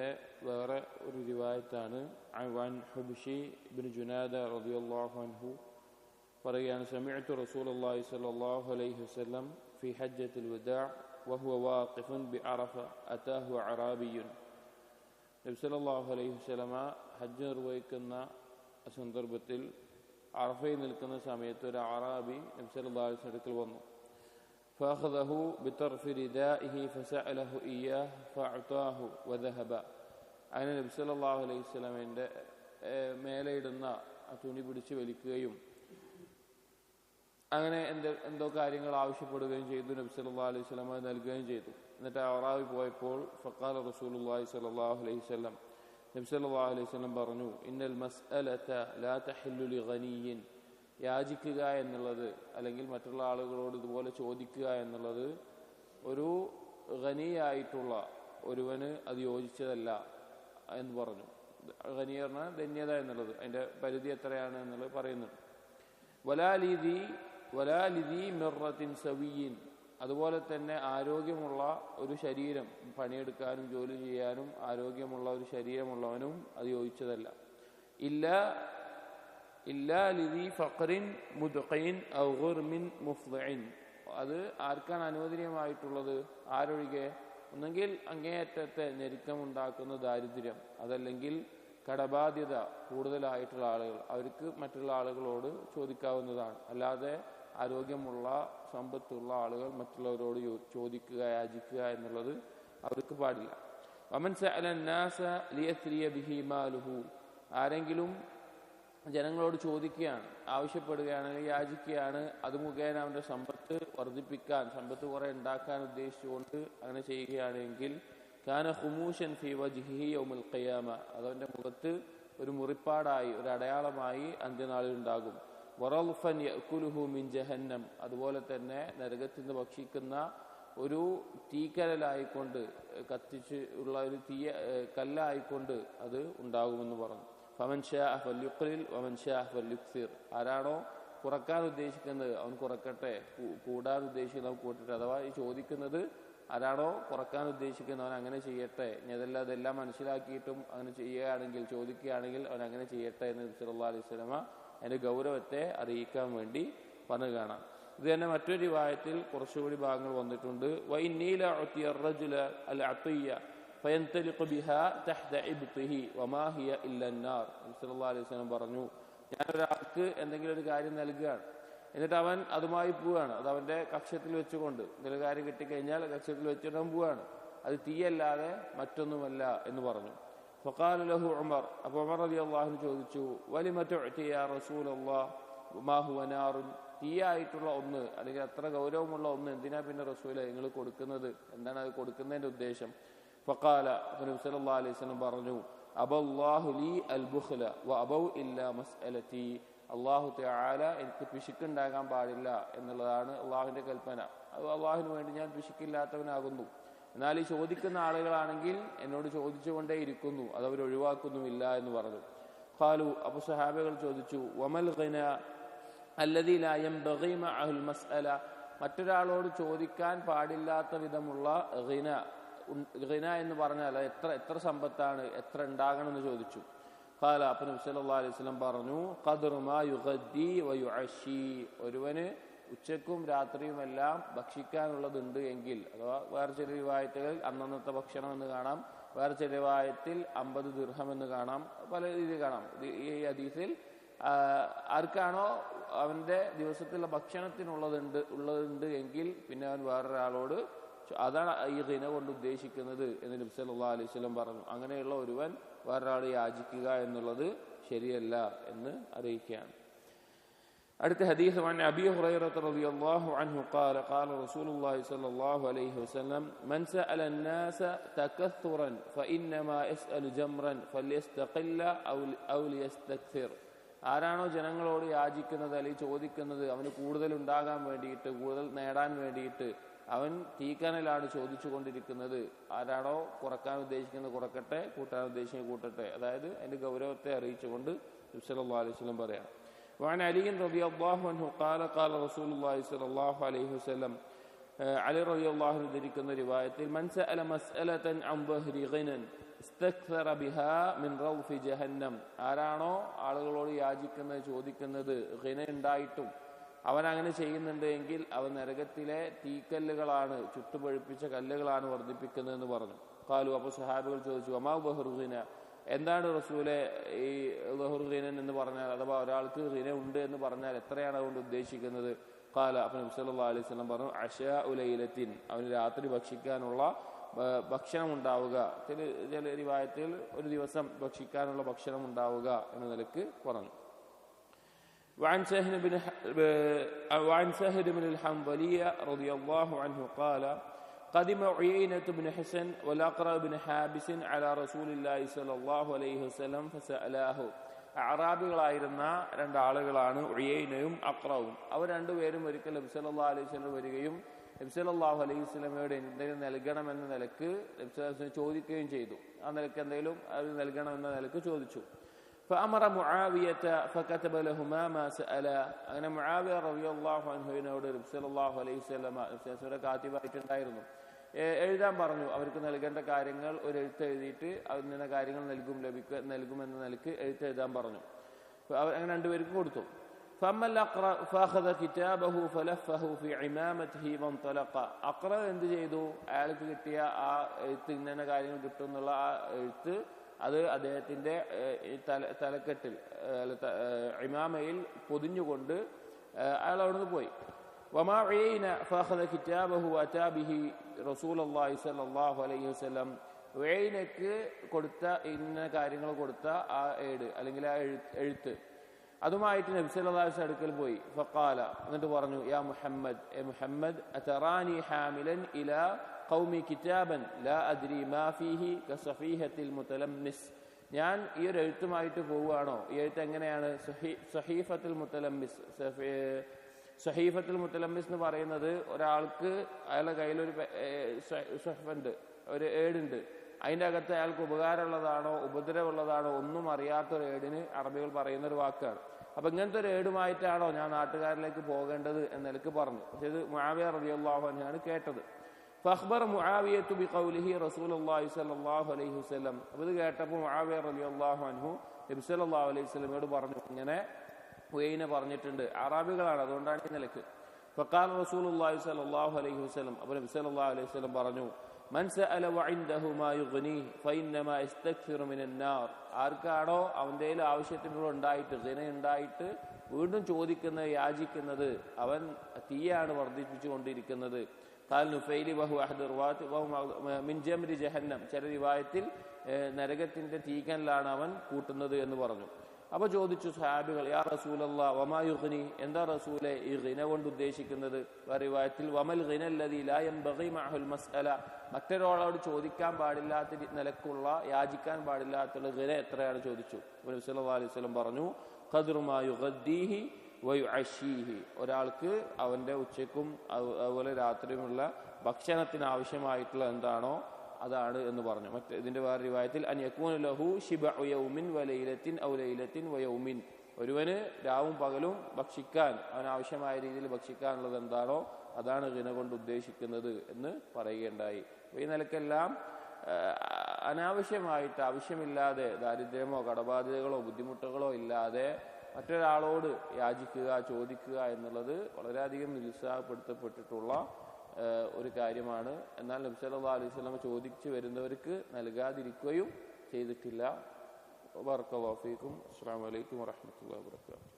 വസല്ലമയുടെ വേറെ ഒരു റിവായത്താണ്. അൻ ഹുബ്ഷി ഇബ്നു ജുനാദ റളിയല്ലാഹു അൻഹു പറയുകയാണ്, സമിഅ്തു റസൂലുള്ളാഹി സ്വല്ലല്ലാഹു അലൈഹി വസല്ലം ഫി ഹജ്ജത്തുൽ വദാഅ വഹുവ വാഖിഫുൻ ബിഅറഫ അതാഹു അറാബിയ്യുൻ. നബി സല്ലല്ലാഹു അലൈഹി വസല്ലമ ഹജ്ജ് നിർവഹിക്കുന്ന സന്ദർഭത്തിൽ അറഫയിൽ നിൽക്കുന്ന സമയത്ത് ഒരു അറാബി നബി സല്ലല്ലാഹു അലൈഹി വസല്ലം അടുക്കൽ വന്നു. ഫഅഖദഹു ബിതർഫി റിദാഇഹി ഫസഅലഹു ഇയ്യാഹ് ഫഅതാഹു വദഹബ. അങ്ങനെ നബി സല്ലല്ലാഹു അലൈഹി വസല്ലമയുടെ മേലെ ഇടുന്ന തുണി പിടിച്ച് വലിക്കുകയും അങ്ങനെ എന്തോ കാര്യങ്ങൾ ആവശ്യപ്പെടുകയും ചെയ്തു. നബി സല്ലല്ലാഹു അലൈഹി വസല്ലം നൽകുകയും ചെയ്തു. എന്നിട്ട് അറാബി പോയപ്പോൾ ഫഖാല റസൂലുള്ളാഹി സ്വല്ലല്ലാഹു അലൈഹി വസല്ലം, നബി സല്ലല്ലാഹു അലൈഹി വസല്ലം പറഞ്ഞു, ഇന്നൽ മസ്അലത ലാ തഹില്ലു ലിഗനിയ്യിൻ. യാചിക്കുക എന്നുള്ളത് അല്ലെങ്കിൽ മറ്റുള്ള ആളുകളോട് ഇതുപോലെ ചോദിക്കുക എന്നുള്ളത് ഒരു ഗനിയായിട്ടുള്ള ഒരുവന് അത് യോജിച്ചതല്ല എന്ന് പറഞ്ഞു. ഗനി പറഞ്ഞാൽ ധന്യത എന്നുള്ളത് അതിൻ്റെ പരിധി എത്രയാണ് എന്നുള്ളത് പറയുന്നുണ്ട്. വലാലിദി മിർറത്തിൻ സവിയിൻ. അതുപോലെ തന്നെ ആരോഗ്യമുള്ള ഒരു ശരീരം, പണിയെടുക്കാനും ജോലി ചെയ്യാനും ആരോഗ്യമുള്ള ഒരു ശരീരമുള്ളവനും അത് യോജിച്ചതല്ല. ഇല്ലാ ലിദി ഫഖറിൻ മുദ്ഖിൻ ഔ ഗുർമിൻ മുഫ്ദിഇൻ. അത് ആർക്കാണ് അനുവദനീയമായിട്ടുള്ളത്? ആരൊഴികെ? ഒന്നെങ്കിൽ അങ്ങേയറ്റത്തെ ഞെരുക്കമുണ്ടാക്കുന്ന ദാരിദ്ര്യം, അതല്ലെങ്കിൽ കടബാധ്യത കൂടുതലായിട്ടുള്ള ആളുകൾ, അവർക്ക് മറ്റുള്ള ആളുകളോട് ചോദിക്കാവുന്നതാണ്. അല്ലാതെ ആരോഗ്യമുള്ള സമ്പത്തുള്ള ആളുകൾ മറ്റുള്ളവരോട് ചോദിക്കുക, യാചിക്കുക എന്നുള്ളത് അവർക്ക് പാടില്ല. വമൻ സഅല അന്നാസ ലിയത്രിയ ബിഹി മാലുഹു. ആരെങ്കിലും ജനങ്ങളോട് ചോദിക്കുകയാണ്, ആവശ്യപ്പെടുകയാണ്, യാചിക്കുകയാണ്, അത് മുഖേന അവൻ്റെ സമ്പത്ത് വർദ്ധിപ്പിക്കാൻ, സമ്പത്ത് കുറെ ഉണ്ടാക്കാൻ ഉദ്ദേശിച്ചുകൊണ്ട് അങ്ങനെ ചെയ്യുകയാണെങ്കിൽ കാന ഖുമൂശൻ ഫീ വജ്ഹിഹി യൗമുൽ ഖിയാമ. അതവൻ്റെ മുഖത്ത് ഒരു മുറിപ്പാടായി, ഒരു അടയാളമായി അന്ത്യനാളിൽ ഉണ്ടാകും. വറൽഫൻ യഅ്കുലുഹു മിൻ ജഹന്നം. അതുപോലെ തന്നെ നരകത്തിൽ നിന്ന് ഭക്ഷിക്കുന്ന ഒരു തീക്കനലായിക്കൊണ്ട്, കത്തിച്ച് ഉള്ള ഒരു കല്ലായിക്കൊണ്ട് അത് ഉണ്ടാകുമെന്ന് പറഞ്ഞു. ഫമൻ ശാഅ ഫല്യുഖ്ലിൽ വമൻ ശാഅ ഫല്യുക്സിർ. ആരാണോ കുറക്കാൻ ഉദ്ദേശിക്കുന്നത് അവൻ കുറക്കട്ടെ, കൂടാൻ ഉദ്ദേശിക്കുന്നവൻ കൂട്ടട്ടെ. അഥവാ ഈ ചോദിക്കുന്നത് ആരാണോ കുറക്കാൻ ഉദ്ദേശിക്കുന്നവൻ അങ്ങനെ ചെയ്യട്ടെ. അതെല്ലാം മനസ്സിലാക്കിയിട്ടും അങ്ങനെ ചെയ്യുകയാണെങ്കിൽ, ചോദിക്കുകയാണെങ്കിൽ അവൻ അങ്ങനെ ചെയ്യട്ടെ എന്ന് നബി സല്ലല്ലാഹു അലൈഹി വസല്ലമ അതിൻ്റെ ഗൗരവത്തെ അറിയിക്കാൻ വേണ്ടി പറഞ്ഞു കാണാം. ഇത് തന്നെ മറ്റൊരു റിവായത്തിൽ കുറച്ചുകൂടി ഭാഗങ്ങൾ വന്നിട്ടുണ്ട്. വഇന്നീല ഉതിയ റജുല അൽ അത്തിയ ഫയന്തലിഖു ബിഹാ തഹ്ത ഇബ്തിഹി വമാ ഹിയ ഇല്ല അന്നാർ. നബി സല്ലല്ലാഹു അലൈഹി വസല്ലം പറഞ്ഞു, ഞാൻ ഒരാൾക്ക് എന്തെങ്കിലും ഒരു കാര്യം നൽകുകയാണ്, എന്നിട്ട് അവൻ അതുമായി പോവുകയാണ്. അത് അവൻ്റെ കക്ഷത്തിൽ വെച്ചുകൊണ്ട്, എന്തെങ്കിലും കാര്യം കിട്ടിക്കഴിഞ്ഞാൽ കക്ഷത്തിൽ വെച്ചിട്ട് അവൻ പോവുകയാണ്. അത് തീയല്ലാതെ മറ്റൊന്നുമല്ല എന്ന് പറഞ്ഞു. ഫഖാല ലഹു ഉമർ. അപ്പോൾ ഉമർ റളിയല്ലാഹു അൻഹു ചോദിച്ചു, വലിമ തുഅതി യാ റസൂലല്ലാഹ് മാ ഹുവ നാറുൻ. തീയായിട്ടുള്ള ഒന്ന്, അല്ലെങ്കിൽ അത്ര ഗൗരവമുള്ള ഒന്ന് എന്തിനാ പിന്നെ റസൂലേ നിങ്ങൾ കൊടുക്കുന്നത്? എന്താണ് അത് കൊടുക്കുന്നതിൻ്റെ ഉദ്ദേശം? ഫഖാല, നബി സല്ലല്ലാഹു അലൈഹി വസല്ലം പറഞ്ഞു, അബല്ലാഹു ലീ അൽ ബുഖ്ല വ അബൗ ഇല്ലാ മസ്അലതി. അല്ലാഹു തആല എനിക്ക് പിശുക്കുണ്ടാകാൻ പാടില്ല എന്നുള്ളതാണ് അള്ളാഹുവിൻ്റെ കൽപ്പന. അത് അള്ളാഹുവിന് വേണ്ടി ഞാൻ പിശുക്കില്ലാത്തവനാകുന്നു. എന്നാൽ ഈ ചോദിക്കുന്ന ആളുകളാണെങ്കിൽ എന്നോട് ചോദിച്ചുകൊണ്ടേ ഇരിക്കുന്നു, അതവർ ഒഴിവാക്കുന്നുമില്ല എന്ന് പറഞ്ഞു. ഖാലു. അപ്പോൾ സഹാബികൾ ചോദിച്ചു, വമൽ ഗിന അല്ലദീ ലാ യൻബഗി മഅഹുൽ മസ്അല. മറ്റൊരാളോട് ചോദിക്കാൻ പാടില്ലാത്ത വിധമുള്ള ഗിന എന്ന് പറഞ്ഞാൽ എത്ര സമ്പത്താണ്, എത്ര ഉണ്ടാകണം എന്ന് ചോദിച്ചു. ഖാല. അപ്പോൾ നബി സല്ലല്ലാഹു അലൈഹി വസല്ലം പറഞ്ഞു, ഖദ്റു മാ യുഗദ്ദി വയുഅശി. ഒരുവന് ഉച്ചക്കും രാത്രിയുമെല്ലാം ഭക്ഷിക്കാനുള്ളതുണ്ട് എങ്കിൽ, അഥവാ വേറെ ചില റിവായത്തുകൾ അന്നന്നത്തെ ഭക്ഷണം എന്ന് കാണാം, വേറെ ചില റിവായത്തിൽ 50 ദിർഹം എന്ന് കാണാം, പല രീതിയിൽ കാണാം. ഈ ഹദീസിൽ ആർക്കാണോ അവൻ്റെ ദിവസത്തിലുള്ള ഭക്ഷണത്തിനുള്ളതുണ്ട് എങ്കിൽ പിന്നെ അവൻ വേറൊരാളോട്, അതാണ് ഈ ഗിന കൊണ്ട് ഉദ്ദേശിക്കുന്നത് എന്ന് നബി സല്ലല്ലാഹു അലൈഹി വസല്ലം പറഞ്ഞു. അങ്ങനെയുള്ള ഒരുവൻ വേറൊരാൾ യാചിക്കുക എന്നുള്ളത് ശരിയല്ല എന്ന് അറിയിക്കുകയാണ്. അടുത്ത ഹദീസ് عن أبي هريرة رضي الله عنه قال قال رسول الله صلى الله عليه وسلم من سأل الناس تكثرا فإنما يسأل جمرا فليستقل أو ليستكثر. ആരാണോ ജനങ്ങളോട് യാചിക്കുന്നത് അല്ലെങ്കിൽ ചോദിക്കുന്നത് അവന് കൂടുതൽ ഉണ്ടാകാൻ വേണ്ടിയിട്ട്, കൂടുതൽ നേടാൻ വേണ്ടിയിട്ട്, അവൻ തീക്കനലാണ് ചോദിച്ചു കൊണ്ടിരിക്കുന്നത്. ആരാണോ കുറക്കാൻ ഉദ്ദേശിക്കുന്നത് കുറക്കട്ടെ, കൂട്ടാൻ ഉദ്ദേശിക്കുന്നത് കൂട്ടട്ടെ. അതായത് അതിൻ്റെ ഗൗരവത്തെ അറിയിച്ചുകൊണ്ട് നബി സല്ലല്ലാഹു അലൈഹി വസല്ലം പറയാം. وعن علي رضي الله عنه قال قال رسول الله صلى الله عليه وسلم. അലി റളിയല്ലാഹു അൻഹു ധരിക്കുന്ന റിവായത്തിൽ, മൻ സഅല മസ്അലതൻ അൻ ദഹ്രി ഗിനൻ ഇസ്തക്സറ ബിഹാ മിൻ റൗഫി ജഹന്നം, ആരാണോ ആളുകളോട് യാചിക്കുന്നത് ചോദിക്കുന്നത് ഘിന ഉണ്ടായിട്ടും അവൻ അങ്ങനെ ചെയ്യുന്നുണ്ട് എങ്കിൽ അവൻ നരകത്തിലെ തീക്കല്ലുകളാണ്, ചുട്ടുപഴുപ്പിച്ച കല്ലുകളാണ് വർദ്ധിപ്പിക്കുന്നതെന്ന് പറഞ്ഞു. ഖാലു, അപ്പോൾ സഹാബികൾ ചോദിച്ചു, അമാ ബഹറുഖിന, എന്താണ് റസൂലെ ഈ ബഹറുഖിനൻ എന്ന് പറഞ്ഞാൽ, അഥവാ ഒരാൾക്ക് ഘിന ഉണ്ട് എന്ന് പറഞ്ഞാൽ എത്രയാണ് അതുകൊണ്ട് ഉദ്ദേശിക്കുന്നത്? ഖാല, അപ്പോൾ നബി സല്ലല്ലാഹു അലൈഹി വസല്ലം പറഞ്ഞു, അശാഉ ലൈലത്തിൻ, അവന് രാത്രി ഭക്ഷിക്കാനുള്ള ഭക്ഷണം ഉണ്ടാവുക, ചില റിവായത്തിൽ ഒരു ദിവസം ഭക്ഷിക്കാനുള്ള ഭക്ഷണം ഉണ്ടാവുക എന്ന നിലക്ക് പറഞ്ഞു. وعن سهل بن الحنظلية رضي الله عنه قال قدم عيينة بن حسن والأقرع بن حابس على رسول الله صلى الله عليه وسلم فسألاه. അറാബികളായിരുന്ന രണ്ടാളുകളാണ് ഉയൈനയും അഖ്റവും. അവർ രണ്ടുപേരും ഒരിക്കൽ നബി സല്ലല്ലാഹു അലൈഹി വസല്ലം വരികയും നബി സല്ലല്ലാഹു അലൈഹി വസല്ലമയോട് എന്തെങ്കിലും നൽകണമെന്ന നിലക്ക് നബി സല്ലല്ലാഹു അലൈഹി വസല്ലം ചോദിക്കുകയും ചെയ്തു. ആ നിലക്ക് എന്തെങ്കിലും അത് നൽകണമെന്ന നിലക്ക് ചോദിച്ചു. فأمر معاوية فكتب لهما ما سألا. അങ്ങനെ മുആവിയ റളിയല്ലാഹു അൻഹുവിനോട് നബി സല്ലല്ലാഹു അലൈഹി വസല്ലം കാത്തിബായിട്ടുണ്ടായിരുന്നു, എഴുതാൻ പറഞ്ഞു. അവർക്ക് നൽകേണ്ട കാര്യങ്ങൾ ഒരു എഴുത്ത് എഴുതിയിട്ട് അതിന് കാര്യങ്ങൾ നൽകുമെന്ന നിലക്ക് എഴുത്തെഴുതാൻ പറഞ്ഞു. അവർ അങ്ങനെ രണ്ടുപേർക്ക് കൊടുത്തു. فأخذ كتابه فلفه في عمامته وانطلق. അഖ്റ എന്ത് ചെയ്തു? അയാൾക്ക് കിട്ടിയ ആ എഴുത്ത്, ഇന്ന കാര്യങ്ങൾ കിട്ടും എന്നുള്ള ആ എഴുത്ത് അത് അദ്ദേഹത്തിന്റെ തലക്കെട്ടിൽ ഇമാമയിൽ പൊതിഞ്ഞുകൊണ്ട് അയാൾ അവിടുന്ന് പോയി. وما عيينة فأخذ كتابه وأتى به رسول الله صلى الله عليه وسلم. ഉയൈനക്ക് കൊടുത്ത ഇന്ന കാര്യങ്ങൾ കൊടുത്ത ആ ഏട് അല്ലെങ്കിൽ ആ എഴുത്ത് അതുമായിട്ട് നബി സല്ലല്ലാഹു അലൈഹി വസല്ലം അടുക്കൽ പോയി. ഫഖാല, എന്നിട്ട് പറഞ്ഞു, യാ മുഹമ്മദ്, എ മുഹമ്മദ്, അതറാനി ഹാമിലൻ ഇലാ ഖൗമി കിതാബൻ ലാ അദ്രി മാ ഫീഹി കസഫീഹത്തിൽ മുതലമ്മിസ്. ഞാൻ ഈ ഒരു എഴുത്തുമായിട്ട് പോവുകയാണോ? ഈ എഴുത്ത് എങ്ങനെയാണ്? സഹീഫത്തുൽ മുതലമ്മിസ്. സഹീഫത്തുൽ മുതലമ്മിസ് എന്ന് പറയുന്നത് ഒരാൾക്ക് അയാളുടെ കയ്യിലൊരു സഹഫുണ്ട്, ഒരു ഏടുണ്ട്, അതിൻ്റെ അകത്ത് അയാൾക്ക് ഉപകാരമുള്ളതാണോ ഉപദ്രവമുള്ളതാണോ ഒന്നും അറിയാത്തൊരു ഏടിന് അറബികൾ പറയുന്ന ഒരു വാക്കാണ്. അപ്പൊ ഇങ്ങനത്തെ ഒരു ഏടുമായിട്ടാണോ ഞാൻ നാട്ടുകാരിലേക്ക് പോകേണ്ടത് എന്ന നിലക്ക് പറഞ്ഞു. പക്ഷെ ഇത് മുആവിയ റളിയല്ലാഹു അൻഹു കേട്ടത്. فأخبر معاوية بقوله رسول الله صلى الله عليه وسلم. അപ്പോൾ ഇത് കേട്ടപ്പോൾ മുആവിയ റളിയല്ലാഹു അൻഹു നബി സല്ലല്ലാഹു അലൈഹി വസല്ലമയോട് പറഞ്ഞു, ഇങ്ങനെ ഉയൈന പറഞ്ഞിട്ടുണ്ട്, അറാബികളാണ്, അതുകൊണ്ടാണ് ഈ നിലക്ക്. فقال رسول الله صلى الله عليه وسلم. അപ്പോൾ നബി സല്ലല്ലാഹു അലൈഹി വസല്ലം പറഞ്ഞു, من سأل وعنده ما يغنيه فإنما يستكثر من النار. ആർക്കാണോ അവൻ്റെ കയ്യിൽ ആവശ്യത്തിനുള്ള ഉണ്ടായിട്ട് ഘിന ഉണ്ടായിട്ട് വീണ്ടും ചോദിക്കുന്നത് യാചിക്കുന്നത് അവൻ തീയാണ് വർദ്ധിപ്പിച്ചുകൊണ്ടിരിക്കുന്നത്. ഖാൽ നുഫൈലി വഹു അഹദ് റുവാത്ത് വഹു മിൻ ജംരി ജഹന്നം. ചില റിവായത്തിൽ നരകത്തിന്റെ തീക്കനിലാണ് അവൻ കൂട്ടുന്നത് എന്ന് പറഞ്ഞു. അപ്പൊ ചോദിച്ചു സഹാബികൾ, യാ റസൂലല്ലാഹ് വമാ യുഗ്നി, എന്താ റസൂലെ ഈ ഘിന കൊണ്ട് ഉദ്ദേശിക്കുന്നത്? റിവായത്തിൽ വമൽ ഘിന അല്ലദീ ലാ യൻബഗി മഅഹുൽ മസ്അല, മറ്റൊരാളോട് ചോദിക്കാൻ പാടില്ലാത്ത നിലക്കുള്ള യാചിക്കാൻ പാടില്ലാത്തുള്ള ഘിന എത്രയാണ് ചോദിച്ചു. നബി സല്ലല്ലാഹു അലൈഹി വസല്ലം പറഞ്ഞു, ഖദ്റു മാ യുഗദ്ദീഹി വയുഅശീഹി, ഒരാൾക്ക് അവന്റെ ഉച്ചയ്ക്കും അതുപോലെ രാത്രിയുമുള്ള ഭക്ഷണത്തിന് ആവശ്യമായിട്ടുള്ള എന്താണോ അതാണ് എന്ന് പറഞ്ഞു. ഇതിന്റെ വേറെ റിവായത്തിൽ അൻ യകൂന ലഹു ശിബഉ യൗമിൻ വലൈലത്തിൻ ഔ ലൈലത്തിൻ വയൗമിൻ, ഒരുവന് രാവും പകലും ഭക്ഷിക്കാൻ അവനാവശ്യമായ രീതിയിൽ ഭക്ഷിക്കാനുള്ളത് എന്താണോ അതാണ് ഘിന കൊണ്ട് ഉദ്ദേശിക്കുന്നത് എന്ന് പറയുകയുണ്ടായി. ഈ നിലക്കെല്ലാം അനാവശ്യമായിട്ട് ആവശ്യമില്ലാതെ ദാരിദ്ര്യമോ കടബാധ്യതകളോ ബുദ്ധിമുട്ടുകളോ ഇല്ലാതെ മറ്റൊരാളോട് യാചിക്കുക ചോദിക്കുക എന്നുള്ളത് വളരെയധികം നിരുത്സാഹപ്പെടുത്തപ്പെട്ടിട്ടുള്ള ഒരു കാര്യമാണ്. എന്നാൽ നബി സല്ലല്ലാഹു അലൈഹി വസല്ലം ചോദിച്ചു വരുന്നവർക്ക് നൽകാതിരിക്കുകയും ചെയ്തിട്ടില്ല. ബറക്കല്ലാഹു ഫീക്കും. അസ്സലാമു അലൈക്കും വറഹ്മത്തുള്ളാഹി വബറകാതുഹു.